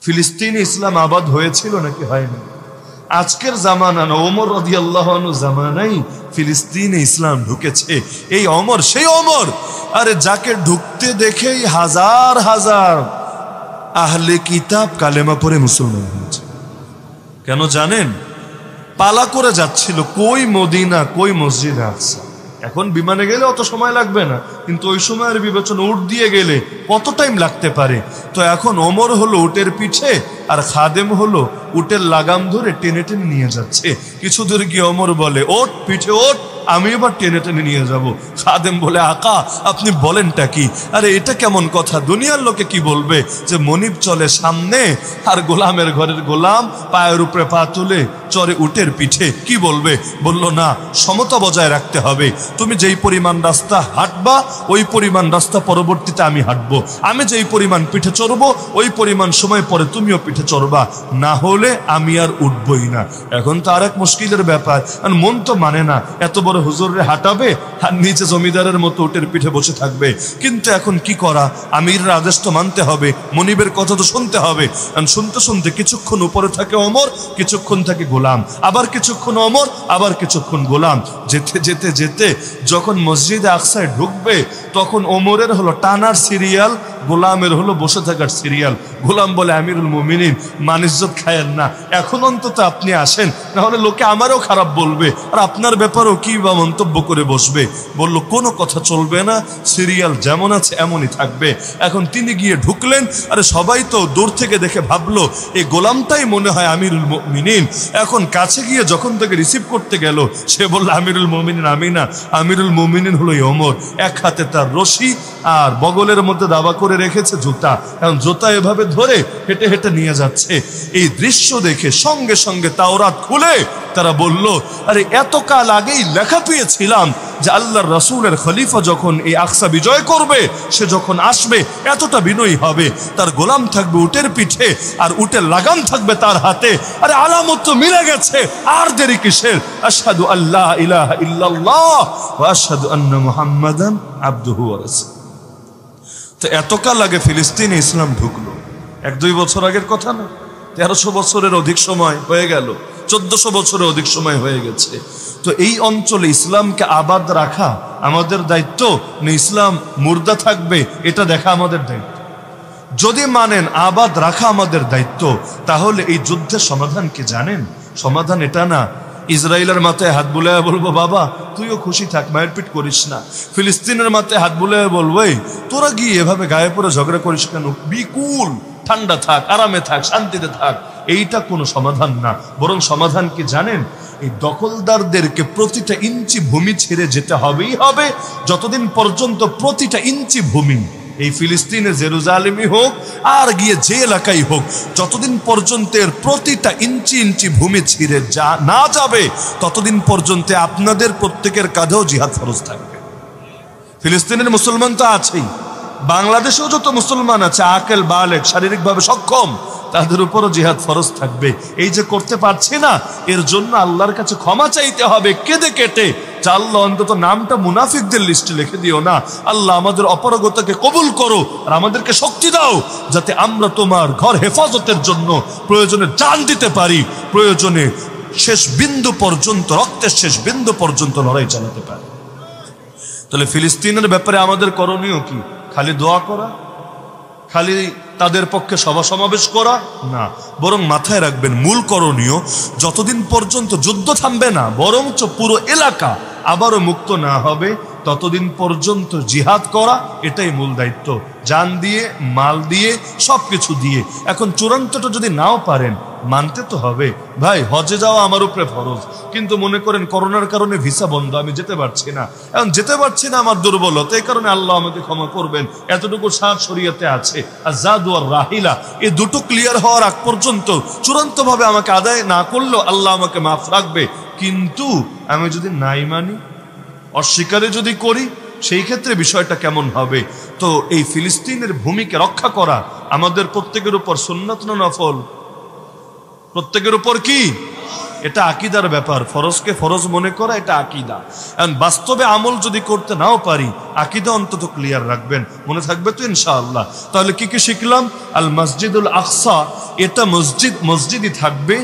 ফিলিস্তিনে ইসলাম আবাদ হয়েছিল নাকি হয়নি? আজকের জামানা না, ওমর রাদিয়াল্লাহু আনহু জামানায় ফিলিস্তিনে ইসলাম ঢুকেছে। এই ওমর সেই ওমর, আরে যাকে ঢুকতে দেখেই হাজার হাজার আহলে কিতাব কালেমা পড়ে মুসলমান হয়েছে। কেন জানেন? পালা করে যাচ্ছিল, কই মদিনা, কই মসজিদে আকসা। এখন বিমানে গেলে অত সময় লাগবে না, কিন্তু ওই সময়ের বিবেচনা উট দিয়ে গেলে কত টাইম লাগতে পারে। তো এখন ওমর হলো উটের পিঠে, আর খাদেম হলো উটের লাগাম ধরে টেনে টেনে নিয়ে যাচ্ছে। কিছু দূর গিয়ে ওমর বলে, ওট পিঠে ওট, আমি এবার টেনে টেনে নিয়ে যাব। খাদেম বলে, আকা আপনি বলেনটা কি? আরে এটা কেমন কথা? দুনিয়ার লোকে কি বলবে যে মনিব চলে সামনে আর গোলামের ঘরের গোলাম পায়ের উপরে পা তুলে চড়ে উটের পিঠে, কি বলবে? বলল, না, সমতা বজায় রাখতে হবে। তুমি যেই পরিমাণ রাস্তা হাঁটবা ওই পরিমাণ রাস্তা পরবর্তীতে আমি হাঁটবো। আমি যেই পরিমাণ পিঠে চড়বো ওই পরিমাণ সময় পরে তুমিও পিঠে চড়বা, না হলে আমি আর উঠবই না। এখন তো আর এক মুশকিলের ব্যাপার, আর মন তো মানে না এত বড় হুজুরে হাঁটাবে আর নিচে জমিদারের মতো উটের পিঠে বসে থাকবে। কিন্তু এখন কি করা, আমিরের আদেশ তো মানতে হবে, মনিবের কথা তো শুনতে হবে। শুনতে শুনতে কিছুক্ষণ উপরে থাকে ওমর, কিছুক্ষণ থাকে গোলাম, আবার কিছুক্ষণ ওমর, আবার কিছুক্ষণ গোলাম। যেতে যেতে যেতে যখন মসজিদে আকসায় ঢুকবে তখন ওমরের হলো টানার সিরিয়াল, গোলামের হলো বসে থাকার সিরিয়াল। গোলাম বলে, আমিরুল মুমিনিন মানিজ্জত খায়েন না, এখন অন্তত আপনি আসেন, না হলে লোকে আমারও খারাপ বলবে আর আপনার ব্যাপারেও কি বা মন্তব্য করে বসবে। বলল, কোনো কথা চলবে না, সিরিয়াল যেমন আছে এমনই থাকবে। এখন তিনি গিয়ে ঢুকলেন, আরে সবাই তো দূর থেকে দেখে ভাবলো এই গোলামটাই মনে হয় আমিরুল মুমিনিন। এখন কাছে গিয়ে যখন তাকে রিসিভ করতে গেল সে বলল, আমিরুল মুমিনিন আমি না, আমিরুল মুমিনিন হলো ওমর। এক হাতে তার রশি আর বগলের মধ্যে দাবা করে রেখেছে জুতা, এখন জুতা এভাবে ধরে হেঁটে হেঁটে নিয়ে যাচ্ছে। এই দৃশ্য দেখে সঙ্গে সঙ্গে তাওরাত খুলে তারা বলল, আরে এত কাল আগেই লেখা পেয়েছিলাম যে আল্লাহর রাসূলের খলিফা যখন এই আকসা বিজয় করবে, সে যখন আসবে এতটা বিনয়ী হবে, তার গোলাম থাকবে উটের পিঠে আর উটের লাগাম থাকবে তার হাতে। আরে আলামত তো মিলে গেছে, আর দেরি কিসের? আশহাদু আল্লা ইলাহা ইল্লাল্লাহ ওয়া আশহাদু আন্না মুহাম্মাদান আবদুহু ওয়া রাসূলুহু। তো এতকাল আগে ফিলিস্তিনে ইসলাম ঢুকলো, 1-2 বছর আগের কথা না, 1300 বছরের অধিক সময় হয়ে গেল, 1400 বছরের অধিক সময় হয়ে গেছে। তো এই অঞ্চলে ইসলামকে আবাদ রাখা আমাদের দায়িত্ব না ইসলাম মুর্দা থাকবে এটা দেখা আমাদের দায়িত্ব? যদি মানেন আবাদ রাখা আমাদের দায়িত্ব, তাহলে এই যুদ্ধের সমাধান কি জানেন? সমাধান এটা না ইসরায়েলের মাথায় হাত বুলায় বলবো, বাবা তুইও খুশি থাক, মারপিট করিস না। ফিলিস্তিনের মাথায় হাত বুলায় বলবো, এই তোরা গিয়ে এভাবে গায়ে পরে ঝগড়া করিস কেন? বিকুল, ঠান্ডা থাক, আরামে থাক, শান্তিতে থাক। এইটা কোনো সমাধান না। বরং সমাধান কি জানেন? এই দখলদারদেরকে প্রতিটা ইঞ্চি ভূমি ছেড়ে যেতে হবেই হবে, যতদিন পর্যন্ত প্রতিটা ইঞ্চি ভূমি, এই ফিলিস্তিনে জেরুজালেমই হোক আর গিয়ে যে এলাকায় হোক, যতদিন পর্যন্ত এর প্রতিটা ইঞ্চি ইঞ্চি ভূমি ছিঁড়ে না যাবে ততদিন পর্যন্ত আপনাদের প্রত্যেকের কাঁধেও জিহাদ ফরজ থাকবে। ফিলিস্তিনের মুসলমান তো আছেই, বাংলাদেশেও যত মুসলমান আছে আকেল বালেক শারীরিকভাবে সক্ষম, তাদের উপরও জিহাদ ফরজ থাকবে। এই যে করতে পারছি না, এর জন্য আল্লাহর কাছে ক্ষমা চাইতে হবে কেঁদে কেটে। আল্লাহ অন্তত নামটা মুনাফিকদের লিস্টে লিখে দিও না। আল্লাহ আমাদের অপারগতাকে কবুল করো আর আমাদেরকে শক্তি দাও যাতে আমরা তোমার ঘর হেফাজতের জন্য প্রয়োজনে জান দিতে পারি, প্রয়োজনে শেষ বিন্দু পর্যন্ত, রক্তের শেষ বিন্দু পর্যন্ত লড়াই চালাতে পারি। তাহলে ফিলিস্তিনের ব্যাপারে আমাদের করণীয় কি? খালি দোয়া করা, খালি তাদের পক্ষে সভা সমাবেশ করা না, বরং মাথায় রাখবেন মূল করণীয় যতদিন পর্যন্ত যুদ্ধ থামবে না, বরঞ্চ পুরো এলাকা আবারও মুক্ত না হবে ততদিন পর্যন্ত জিহাদ করা, এটাই মূল দায়িত্ব। জান দিয়ে, মাল দিয়ে, সবকিছু দিয়ে। এখন চূড়ান্তটা যদি নাও পারেন মানতে তো হবে। ভাই হজে যাওয়া আমার উপরে ফরজ, কিন্তু মনে করেন করোনার কারণে ভিসা বন্ধ, আমি যেতে পারছি না। এখন যেতে পারছি না আমার দুর্বলতা, এই কারণে আল্লাহ আমাকে ক্ষমা করবেন, এতটুকু সার শরীয়তে আছে। আর জাদু আর রাহিলা, এই দুটো ক্লিয়ার হওয়ার আগ পর্যন্ত চূড়ান্ত ভাবে আমাকে আদায় না করলেও আল্লাহ আমাকে মাফ রাখবে। কিন্তু আমি যদি নাই মানি, অস্বীকারে যদি করি, সেই ক্ষেত্রে বিষয়টা কেমন হবে? তো এই ফিলিস্তিনের ভূমিকে রক্ষা করা আমাদের প্রত্যেকের উপর সুন্নাত না নফল? প্রত্যেকের উপর কি? এটা আকীদার ব্যাপার, ফরজকে ফরজ মনে করা এটা আকীদা। এখন বাস্তবে আমল যদি করতে নাও পারি, আকীদা অন্তত ক্লিয়ার রাখবেন, মনে থাকবে তো ইনশাআল্লাহ। তাহলে কি কি শিখলাম? আল মসজিদুল আকসা, এটা মসজিদই থাকবে,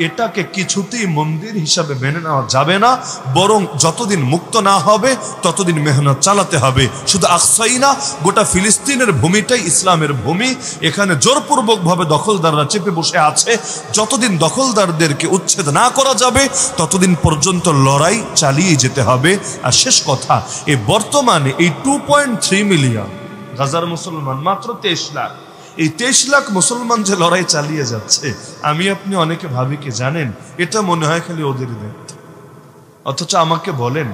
এটাকে কিছুতেই মন্দির হিসাবে মেনে নেওয়া যাবে না, বরং যতদিন মুক্ত না হবে ততদিন মেহনত চালাতে হবে। শুধু আকসাই না, গোটা ফিলিস্তিনের ভূমিটাই ইসলামের ভূমি। এখানে জোরপূর্বক ভাবে দখলদাররা চেপে বসে আছে। যতদিন দখলদারদেরকে উচ্ছেদ না করা যাবে ততদিন পর্যন্ত লড়াই চালিয়ে যেতে হবে। আর শেষ কথা, এই বর্তমানে এই 2.3 মিলিয়ন গাজার মুসলমান, মাত্র 23 লাখ, এই 23 লাখ মুসলমান যে লড়াই চালিয়ে যাচ্ছে, আমি আপনি অনেকে ভাবি কি জানেন, এটা মনে হয় খালি ওদের দায়িত্ব। অথচ আমাকে বলেন,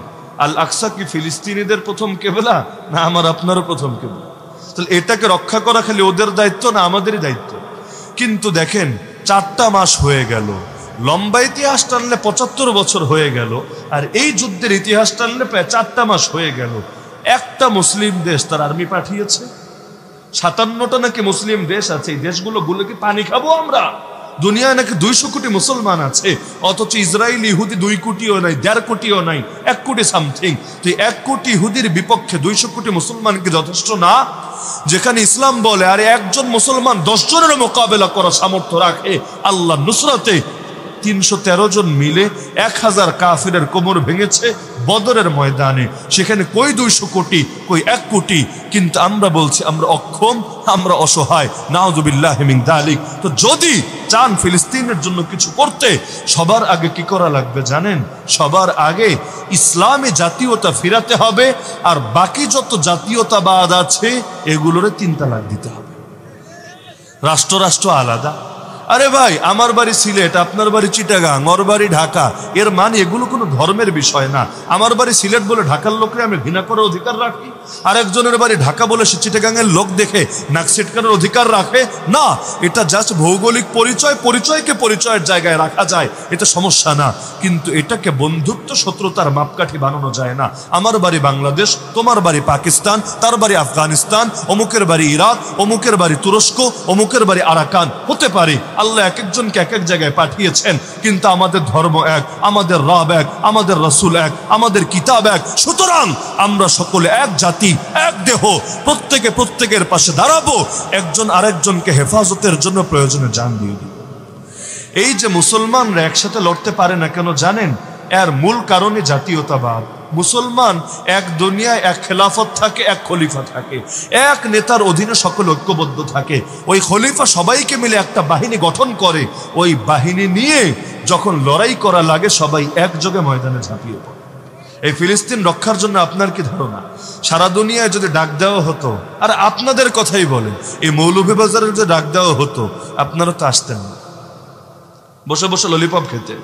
আল আকসা কি ফিলিস্তিনিদের প্রথম কেবলা, না আমার আপনারও প্রথম কেবলা? তাহলে এটাকে রক্ষা করা খালি ওদের দায়িত্ব না আমাদেরই দায়িত্ব? কিন্তু দেখেন, 4টা মাস হয়ে গেল, লম্বা ইতিহাস টানলে 75 বছর হয়ে গেল, আর এই যুদ্ধের ইতিহাস টানলে প্রায় 4টা মাস হয়ে গেল। একটা মুসলিম দেশ তার আর্মি পাঠিয়েছে? 57টা নাকি মুসলিম দেশ আছে, এই দেশগুলো কি পানি খাবো আমরা? দুনিয়ায় নাকি 200 কোটি মুসলমান আছে, অথচ ইসরায়েল ইহুদি 2 কোটিও নাই, 1.5 কোটিও নাই, 1 কোটি সামথিং। তো 1 কোটি ইহুদির বিপক্ষে 200 কোটি মুসলমান কি যথেষ্ট না? যেখানে ইসলাম বলে আরে একজন মুসলমান 10 জনের মোকাবেলা করার সামর্থ্য রাখে, আল্লাহ নুসরাতে 313 জন মিলে 1000 কাফিরের কোমর ভেঙেছে বদরের ময়দানে। সেখানে কই 200 কোটি, কই 1 কোটি, কিন্তু আমরা বলছি আমরা অক্ষম, আমরা অসহায়, নাউযুবিল্লাহি মিন যালিক। তো যদি চান ফিলিস্তিনের জন্য কিছু করতে, সবার আগে কি করা লাগবে জানেন? সবার আগে ইসলামী জাতীয়তা ফিরাতে হবে, আর বাকি যত জাতীয়তাবাদ আছে এগুলোরে 3 তালাক দিতে হবে। রাষ্ট্র আলাদা। আরে ভাই, আমার বাড়ি সিলেট, আপনার বাড়ি চিটাগাং, ওর বাড়ি ঢাকা, এর মানে এগুলো কোনো ধর্মের বিষয় না। আমার বাড়ি সিলেট বলে ঢাকার লোকরে আমি ঘৃণা করার অধিকার রাখি, আরেকজনের বাড়ি ঢাকা বলে সে চিটাগাংয়ের লোক দেখে নাক সিটকানোর অধিকার রাখে না। এটা জাস্ট ভৌগোলিক পরিচয়কে পরিচয়ের জায়গায় রাখা যায়, এটা সমস্যা না। কিন্তু এটাকে বন্ধুত্ব শত্রুতার মাপকাঠি বানানো যায় না। আমার বাড়ি বাংলাদেশ, তোমার বাড়ি পাকিস্তান, তার বাড়ি আফগানিস্তান, অমুকের বাড়ি ইরাক, অমুকের বাড়ি তুরস্ক, অমুকের বাড়ি আরাকান, হতে পারে। আল্লাহ এক একজনকে এক এক জায়গায় পাঠিয়েছেন, কিন্তু আমাদের ধর্ম এক, আমাদের রব এক, আমাদের রাসূল এক, আমাদের কিতাব এক। সুতরাং আমরা সকলে এক জাতি, এক দেহ, প্রত্যেকে প্রত্যেকের পাশে দাঁড়াবো, একজন আরেকজনকে হেফাজতের জন্য প্রয়োজনে জান দিয়ে দিব। এই যে মুসলমানরা একসাথে লড়তে পারে না কেন জানেন? এর মূল কারণে জাতীয়তাবাদ। মুসলমান এক দুনিয়ায় এক খেলাফত থাকে, এক খলিফা থাকে, এক নেতার অধীনে সকল ঐক্যবদ্ধ থাকে। ওই খলিফা সবাইকে মিলে একটা বাহিনী গঠন করে, ওই বাহিনী নিয়ে যখন লড়াই করা লাগে সবাই একযোগে ময়দানে ঝাঁপিয়ে পড়ে। এই ফিলিস্তিন রক্ষার জন্য আপনার কি ধারণা? সারা দুনিয়ায় যদি ডাক দেওয়া হতো, আর আপনাদের কথাই বলেন, এই মৌলভীবাজারের যে ডাক দেওয়া হতো, আপনারা তো আসতেন না, বসে বসে ললিপপ খেতে।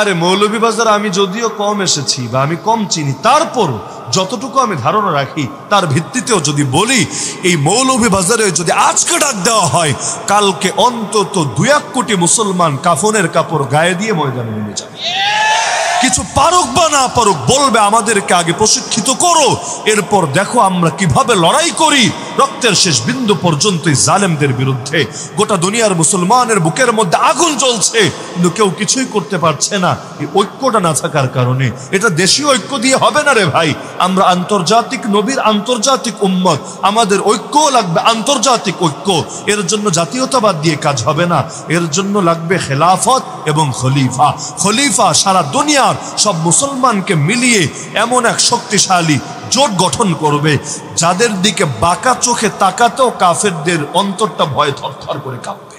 আরে মৌলভীবাজার আমি যদিও কম এসেছি বা আমি কম চিনি, তারপর যতটুকু আমি ধারণা রাখি তার ভিত্তিতেও যদি বলি, এই মৌলভীবাজারে যদি আজকে ডাক দেওয়া হয়, কালকে অন্তত 2-1 কোটি মুসলমান কাফনের কাপড় গায়ে দিয়ে ময়দানে নেমে যাবে। কিছু পারুক বা না পারুক, বলবে আমাদেরকে আগে প্রশিক্ষিত করো, এরপর দেখো আমরা কিভাবে লড়াই করি রক্তের শেষ বিন্দু পর্যন্ত এই জালেমদের বিরুদ্ধে। গোটা দুনিয়ার মুসলমানের বুকের মধ্যে আগুন জ্বলছে, কিন্তু কেউ কিছুই করতে পারছে না, এই ঐক্যটা না থাকার কারণে। এটা দেশীয় ঐক্য দিয়ে হবে না রে ভাই, আমরা আন্তর্জাতিক নবীর আন্তর্জাতিক উম্মত, আমাদের ঐক্যও লাগবে আন্তর্জাতিক ঐক্য। এর জন্য জাতীয়তাবাদ দিয়ে কাজ হবে না, এর জন্য লাগবে খেলাফত এবং খলিফা। খলিফা সারা দুনিয়ার সব মুসলমানকে মিলিয়ে এমন এক শক্তিশালী জোট গঠন করবে, যাদের দিকে বাঁকা চোখে তাকাতেও কাফেরদের অন্তরটা ভয়ে থরথর করে কাঁপবে।